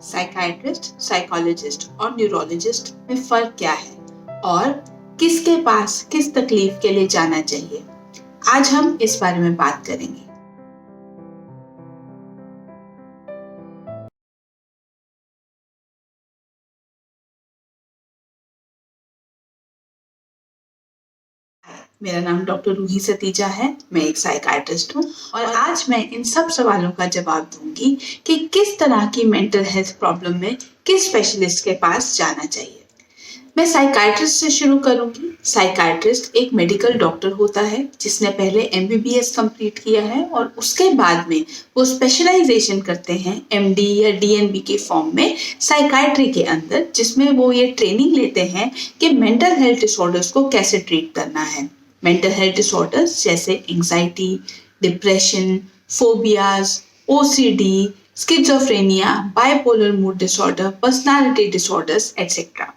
Psychiatrist, psychologist और neurologist में फर्क क्या है और किसके पास किस तकलीफ के लिए जाना चाहिए, आज हम इस बारे में बात करेंगे। मेरा नाम डॉक्टर रूही सतीजा है। मैं एक साइकाइट्रिस्ट हूँ और आज मैं इन सब सवालों का जवाब दूंगी कि किस तरह की मेंटल हेल्थ प्रॉब्लम में किस स्पेशलिस्ट के पास जाना चाहिए। मैं साइकाइट्रिस्ट से शुरू करूंगी। साइकाइट्रिस्ट एक मेडिकल डॉक्टर होता है जिसने पहले एमबीबीएस कंप्लीट किया है और उसके बाद में वो स्पेशलाइजेशन करते हैं एमडी या डीएनबी के फॉर्म में साइकाइट्री के अंदर, जिसमें वो ये ट्रेनिंग लेते हैं कि मेंटल हेल्थ डिसऑर्डर्स को कैसे ट्रीट करना है। मेंटल हेल्थ डिसऑर्डर्स जैसे anxiety, depression, phobias, OCD, schizophrenia, bipolar mood disorder, personality disorders etcetera.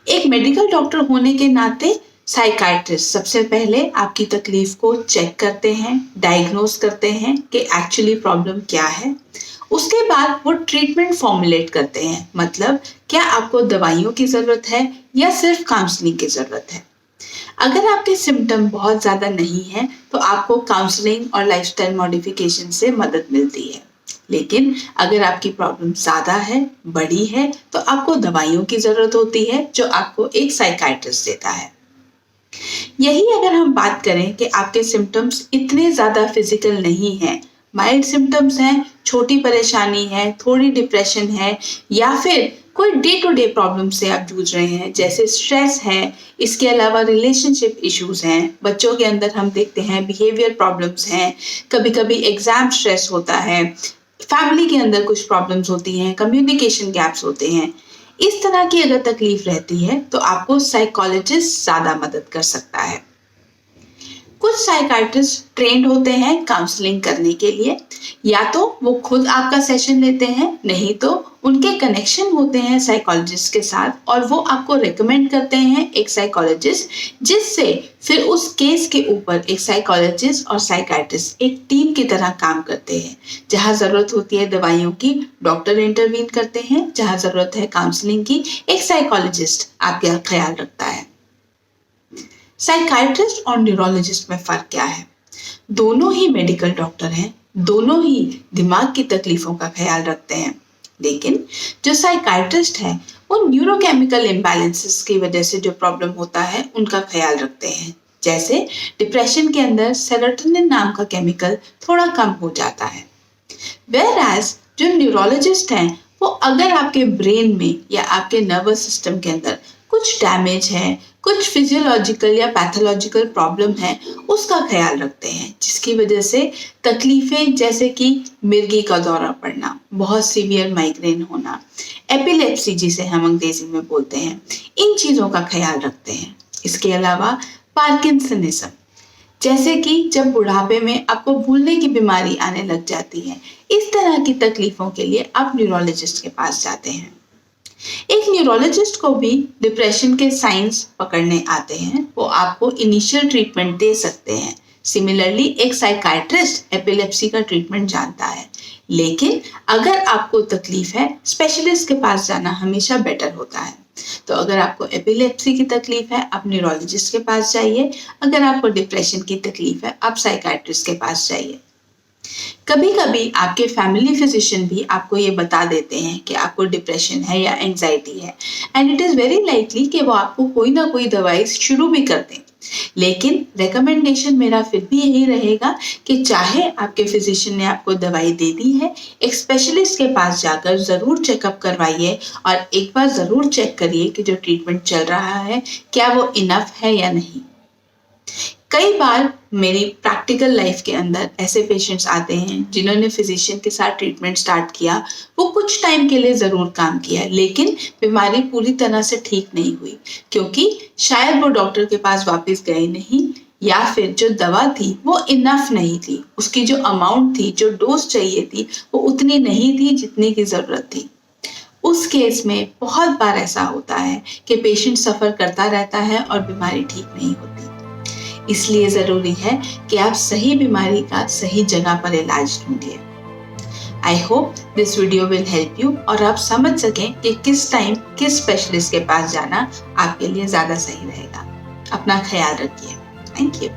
एक मेडिकल डॉक्टर होने के नाते साइकाइट्रिस्ट सबसे पहले आपकी तकलीफ को चेक करते हैं, डायग्नोस करते हैं कि एक्चुअली प्रॉब्लम क्या है। उसके बाद वो ट्रीटमेंट फॉर्मुलेट करते हैं, मतलब क्या आपको दवाइयों की ज़रूरत है या सिर्फ काउंसलिंग की ज़रूरत है। अगर आपके सिम्टम बहुत ज़्यादा नहीं है तो आपको काउंसलिंग और लाइफस्टाइल मॉडिफिकेशन से मदद मिलती है, लेकिन अगर आपकी प्रॉब्लम ज़्यादा है, बड़ी है, तो आपको दवाइयों की ज़रूरत होती है जो आपको एक साइकाइट्रिस्ट देता है। यही अगर हम बात करें कि आपके सिम्टम्स इतने ज़्यादा फिजिकल नहीं हैं, माइल्ड सिम्टम्स हैं, छोटी परेशानी है, थोड़ी डिप्रेशन है या फिर कोई डे टू डे प्रॉब्लम से आप जूझ रहे हैं, जैसे स्ट्रेस है, इसके अलावा रिलेशनशिप इश्यूज हैं, बच्चों के अंदर हम देखते हैं बिहेवियर प्रॉब्लम्स हैं, कभी कभी एग्जाम स्ट्रेस होता है, फैमिली के अंदर कुछ प्रॉब्लम्स होती हैं, कम्युनिकेशन गैप्स होते हैं। इस तरह की अगर तकलीफ रहती है तो आपको साइकोलॉजिस्ट ज़्यादा मदद कर सकता है। कुछ साइकाइट्रिस्ट ट्रेंड होते हैं काउंसलिंग करने के लिए, या तो वो खुद आपका सेशन लेते हैं, नहीं तो उनके कनेक्शन होते हैं साइकोलॉजिस्ट के साथ और वो आपको रेकमेंड करते हैं एक साइकोलॉजिस्ट, जिससे फिर उस केस के ऊपर एक साइकोलॉजिस्ट और साइकाइट्रिस्ट एक टीम की तरह काम करते हैं। जहाँ ज़रूरत होती है दवाइयों की, डॉक्टर इंटरवीन करते हैं, जहाँ ज़रूरत है काउंसलिंग की, एक साइकोलॉजिस्ट आपका ख्याल रखता है। साइकाइट्रिस्ट और न्यूरोलॉजिस्ट में फ़र्क क्या है? दोनों ही मेडिकल डॉक्टर हैं, दोनों ही दिमाग की तकलीफ़ों का ख्याल रखते हैं, लेकिन जो साइकाइट्रिस्ट है वो न्यूरोकेमिकल इम्बैलेंसेस की वजह से जो प्रॉब्लम होता है उनका ख्याल रखते हैं। जैसे डिप्रेशन के अंदर सेरोटोनिन नाम का केमिकल थोड़ा कम हो जाता है। वेयरएज जो न्यूरोलॉजिस्ट हैं वो अगर आपके ब्रेन में या आपके नर्वस सिस्टम के अंदर कुछ डैमेज है, कुछ फिजियोलॉजिकल या पैथोलॉजिकल प्रॉब्लम है, उसका ख्याल रखते हैं, जिसकी वजह से तकलीफें जैसे कि मिर्गी का दौरा पड़ना, बहुत सीवियर माइग्रेन होना, एपिलेप्सी जिसे हम अंग्रेजी में बोलते हैं, इन चीज़ों का ख्याल रखते हैं। इसके अलावा पार्किंसनिज्म, जैसे कि जब बुढ़ापे में आपको भूलने की बीमारी आने लग जाती है, इस तरह की तकलीफों के लिए आप न्यूरोलॉजिस्ट के पास जाते हैं। एक न्यूरोलॉजिस्ट को भी डिप्रेशन के साइंस पकड़ने आते हैं, वो आपको इनिशियल ट्रीटमेंट दे सकते हैं। सिमिलरली एक साइकाइट्रिस्ट एपिलेप्सी का ट्रीटमेंट जानता है, लेकिन अगर आपको तकलीफ है स्पेशलिस्ट के पास जाना हमेशा बेटर होता है। तो अगर आपको एपिलेप्सी की तकलीफ है आप न्यूरोलॉजिस्ट के पास जाइए, अगर आपको डिप्रेशन की तकलीफ है आप साइकाइट्रिस्ट के पास जाइए। कभी कभी आपके फैमिली फिजिशियन भी आपको ये बता देते हैं कि आपको डिप्रेशन है या एंजाइटी है, and it is very likely कि वो आपको कोई ना कोई दवाई शुरू भी कर दें। लेकिन रिकमेंडेशन मेरा फिर भी यही रहेगा कि चाहे आपके फिजिशियन ने आपको दवाई दे दी है, एक स्पेशलिस्ट के पास जाकर ज़रूर चेकअप करवाइए और एक बार ज़रूर चेक करिए कि जो ट्रीटमेंट चल रहा है क्या वो इनफ है या नहीं। कई बार मेरी प्रैक्टिकल लाइफ के अंदर ऐसे पेशेंट्स आते हैं जिन्होंने फिजिशियन के साथ ट्रीटमेंट स्टार्ट किया, वो कुछ टाइम के लिए ज़रूर काम किया, लेकिन बीमारी पूरी तरह से ठीक नहीं हुई, क्योंकि शायद वो डॉक्टर के पास वापस गए नहीं, या फिर जो दवा थी वो इनफ नहीं थी, उसकी जो अमाउंट थी, जो डोज चाहिए थी, वो उतनी नहीं थी जितनी की ज़रूरत थी। उस केस में बहुत बार ऐसा होता है कि पेशेंट सफ़र करता रहता है और बीमारी ठीक नहीं होती। इसलिए ज़रूरी है कि आप सही बीमारी का सही जगह पर इलाज ढूंढिए। I hope this video will help you और आप समझ सकें कि किस टाइम किस स्पेशलिस्ट के पास जाना आपके लिए ज़्यादा सही रहेगा। अपना ख्याल रखिए। Thank you.